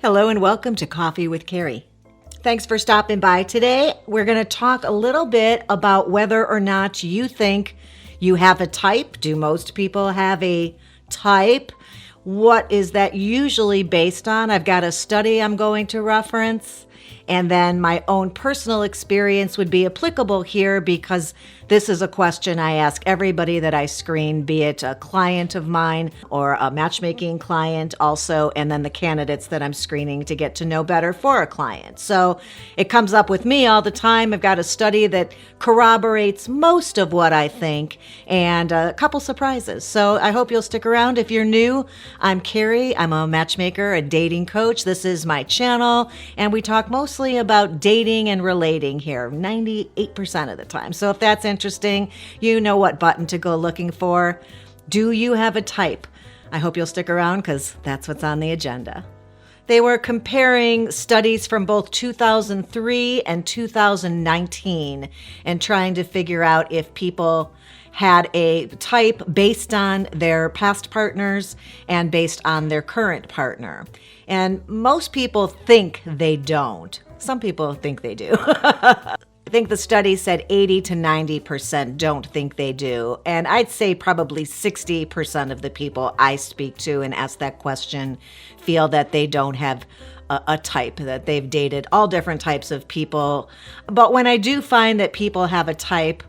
Hello and welcome to Coffee with Carey. Thanks for stopping by today. We're going to talk a little bit about whether or not you think you have a type. Do most people have a type? What is that usually based on? I've got a study I'm going to reference, and then my own personal experience would be applicable here because this is a question I ask everybody that I screen, be it a client of mine or a matchmaking client also, and then the candidates that I'm screening to get to know better for a client. So it comes up with me all the time. I've got a study that corroborates most of what I think and a couple surprises. So I hope you'll stick around. If you're new, I'm Carey. I'm a matchmaker, a dating coach. This is my channel, and we talk mostly about dating and relating here 98% of the time. So if that's interesting, you know what button to go looking for. Do you have a type? I hope you'll stick around because that's what's on the agenda. They were comparing studies from both 2003 and 2019 and trying to figure out if people had a type based on their past partners and based on their current partner. And most people think they don't. Some people think they do. I think the study said 80 to 90% don't think they do. And I'd say probably 60% of the people I speak to and ask that question feel that they don't have a type, that they've dated all different types of people. But when I do find that people have a type,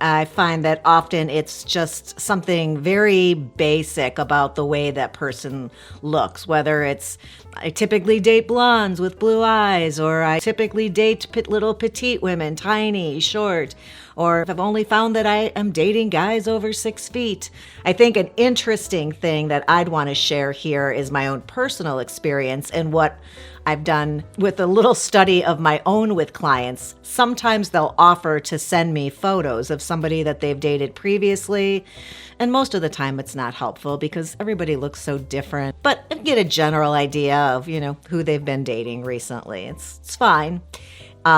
I find that often it's just something very basic about the way that person looks, whether it's I typically date blondes with blue eyes, or I typically date little petite women, tiny, short, or I've only found that I am dating guys over 6 feet. I think an interesting thing that I'd want to share here is my own personal experience and what I've done with a little study of my own with clients. Sometimes they'll offer to send me photos of somebody that they've dated previously, and most of the time it's not helpful because everybody looks so different. But I get a general idea of, who they've been dating recently. It's fine. But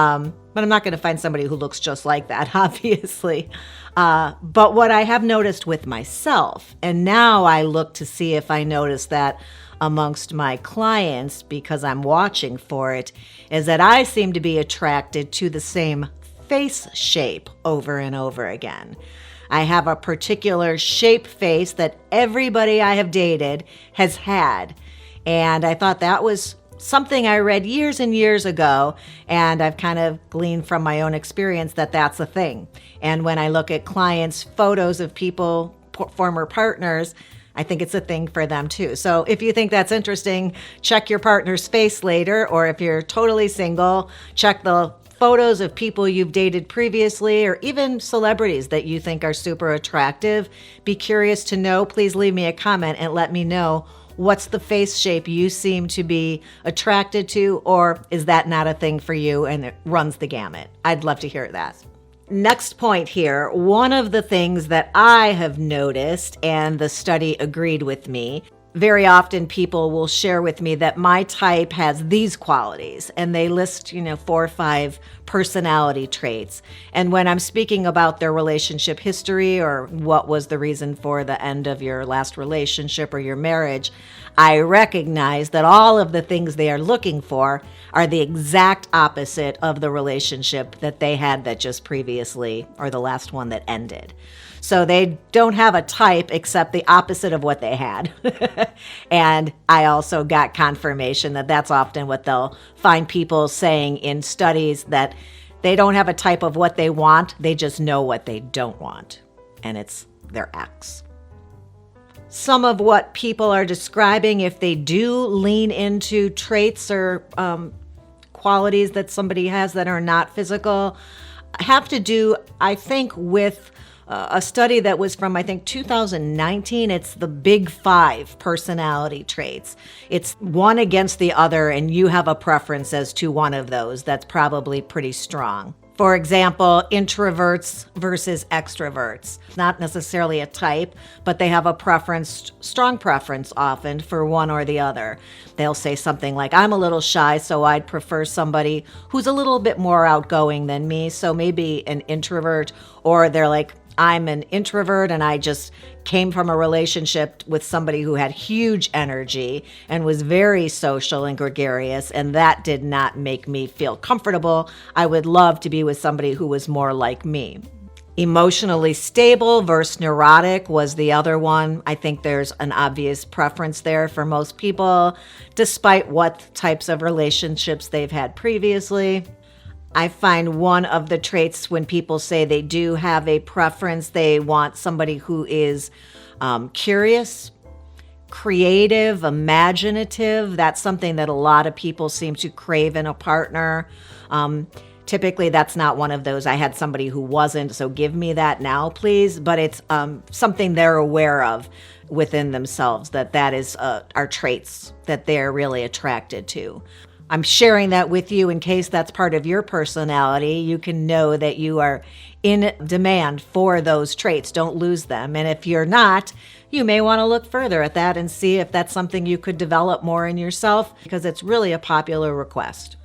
I'm not going to find somebody who looks just like that, obviously. But what I have noticed with myself, and now I look to see if I notice that amongst my clients because I'm watching for it, is that I seem to be attracted to the same face shape over and over again. I have a particular shape face that everybody I have dated has had. And I thought that was something I read years and years ago, and I've kind of gleaned from my own experience that that's a thing. And when I look at clients' photos of people, former partners, I think it's a thing for them too. So if you think that's interesting, check your partner's face later, or if you're totally single, check the photos of people you've dated previously, or even celebrities that you think are super attractive. Be curious to know. Please leave me a comment and let me know what's the face shape you seem to be attracted to, or is that not a thing for you and it runs the gamut? I'd love to hear that. Next point here, one of the things that I have noticed, and the study agreed with me, very often people will share with me that my type has these qualities, and they list, 4 or 5 personality traits. And when I'm speaking about their relationship history or what was the reason for the end of your last relationship or your marriage, I recognize that all of the things they are looking for are the exact opposite of the relationship that they had that just previously, or the last one that ended. So they don't have a type except the opposite of what they had. And I also got confirmation that that's often what they'll find people saying in studies, that they don't have a type of what they want. They just know what they don't want. And it's their ex. Some of what people are describing, if they do lean into traits or qualities that somebody has that are not physical, have to do, I think, with a study that was from, 2019. It's the big 5 personality traits. It's one against the other, and you have a preference as to one of those. That's probably pretty strong. For example, introverts versus extroverts. Not necessarily a type, but they have a preference, strong preference often for one or the other. They'll say something like, I'm a little shy, so I'd prefer somebody who's a little bit more outgoing than me, so maybe an introvert. Or they're like, I'm an introvert and I just came from a relationship with somebody who had huge energy and was very social and gregarious, and that did not make me feel comfortable. I would love to be with somebody who was more like me. Emotionally stable versus neurotic was the other one. I think there's an obvious preference there for most people, despite what types of relationships they've had previously. I find one of the traits when people say they do have a preference, they want somebody who is curious, creative, imaginative. That's something that a lot of people seem to crave in a partner. Typically, that's not one of those, I had somebody who wasn't, so give me that now, please. But it's something they're aware of within themselves, that is our traits that they're really attracted to. I'm sharing that with you in case that's part of your personality. You can know that you are in demand for those traits. Don't lose them. And if you're not, you may want to look further at that and see if that's something you could develop more in yourself, because it's really a popular request.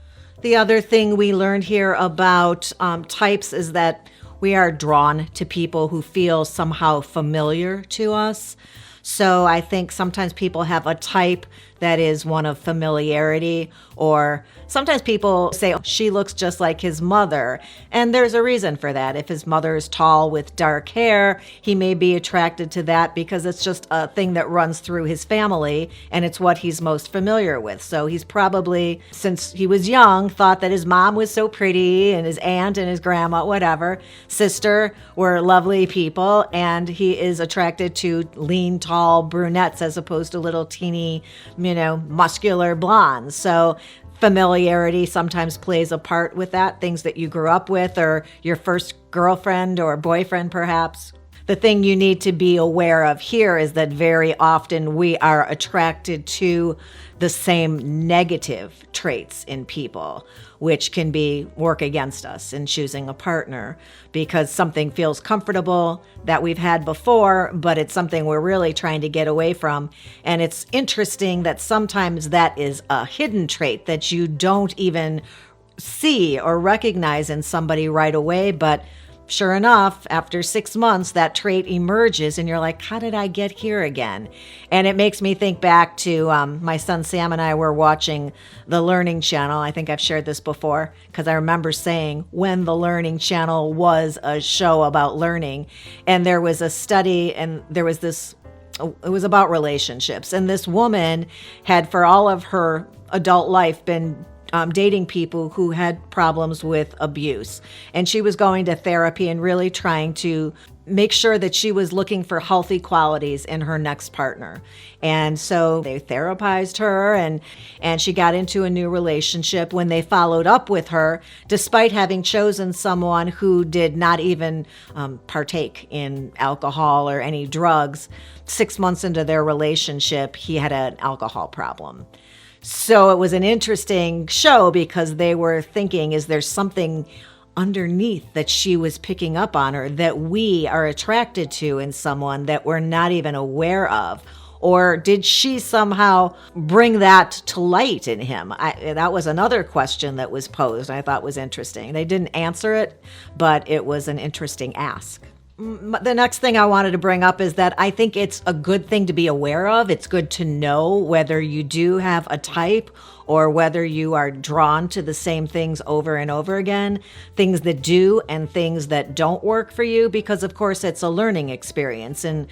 The other thing we learned here about types is that we are drawn to people who feel somehow familiar to us. So I think sometimes people have a type that is one of familiarity, or sometimes people say, oh, she looks just like his mother. And there's a reason for that. If his mother is tall with dark hair, he may be attracted to that because it's just a thing that runs through his family and it's what he's most familiar with. So he's probably, since he was young, thought that his mom was so pretty and his aunt and his grandma, whatever, sister were lovely people. And he is attracted to lean, tall brunettes as opposed to little teeny, muscular blondes. So familiarity sometimes plays a part with that, things that you grew up with or your first girlfriend or boyfriend perhaps. The thing you need to be aware of here is that very often we are attracted to the same negative traits in people, which can work against us in choosing a partner, because something feels comfortable that we've had before, but it's something we're really trying to get away from. And it's interesting that sometimes that is a hidden trait that you don't even see or recognize in somebody right away, but sure enough, after 6 months, that trait emerges and you're like, how did I get here again? And it makes me think back to my son Sam and I were watching the Learning Channel. I think I've shared this before because I remember saying when the Learning Channel was a show about learning. And there was a study and there was this, it was about relationships. And this woman had for all of her adult life been dating people who had problems with abuse. And she was going to therapy and really trying to make sure that she was looking for healthy qualities in her next partner. And so they therapized her and she got into a new relationship. When they followed up with her, despite having chosen someone who did not even partake in alcohol or any drugs, 6 months into their relationship, he had an alcohol problem. So it was an interesting show because they were thinking, is there something underneath that she was picking up on or that we are attracted to in someone that we're not even aware of? Or did she somehow bring that to light in him? That was another question that was posed I thought was interesting. They didn't answer it, but it was an interesting ask. The next thing I wanted to bring up is that I think it's a good thing to be aware of. It's good to know whether you do have a type or whether you are drawn to the same things over and over again, things that do and things that don't work for you, because of course it's a learning experience and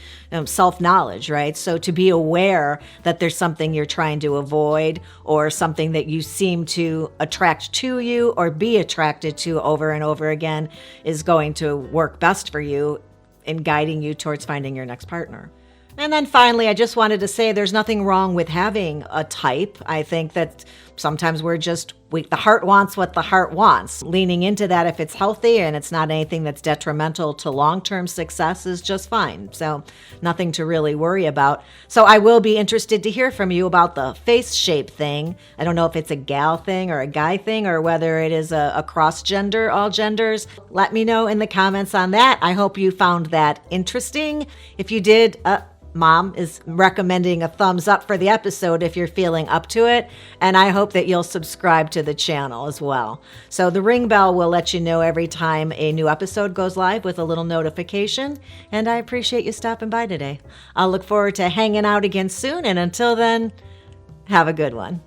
self-knowledge, right? So to be aware that there's something you're trying to avoid or something that you seem to attract to you or be attracted to over and over again is going to work best for you in guiding you towards finding your next partner. And then finally, I just wanted to say there's nothing wrong with having a type. I think that sometimes the heart wants what the heart wants. Leaning into that if it's healthy and it's not anything that's detrimental to long-term success is just fine. So nothing to really worry about. So I will be interested to hear from you about the face shape thing. I don't know if it's a gal thing or a guy thing or whether it is a cross-gender, all genders. Let me know in the comments on that. I hope you found that interesting. If you did, Mom is recommending a thumbs up for the episode if you're feeling up to it. And I hope that you'll subscribe to the channel as well. So the ring bell will let you know every time a new episode goes live with a little notification. And I appreciate you stopping by today. I'll look forward to hanging out again soon. And until then, have a good one.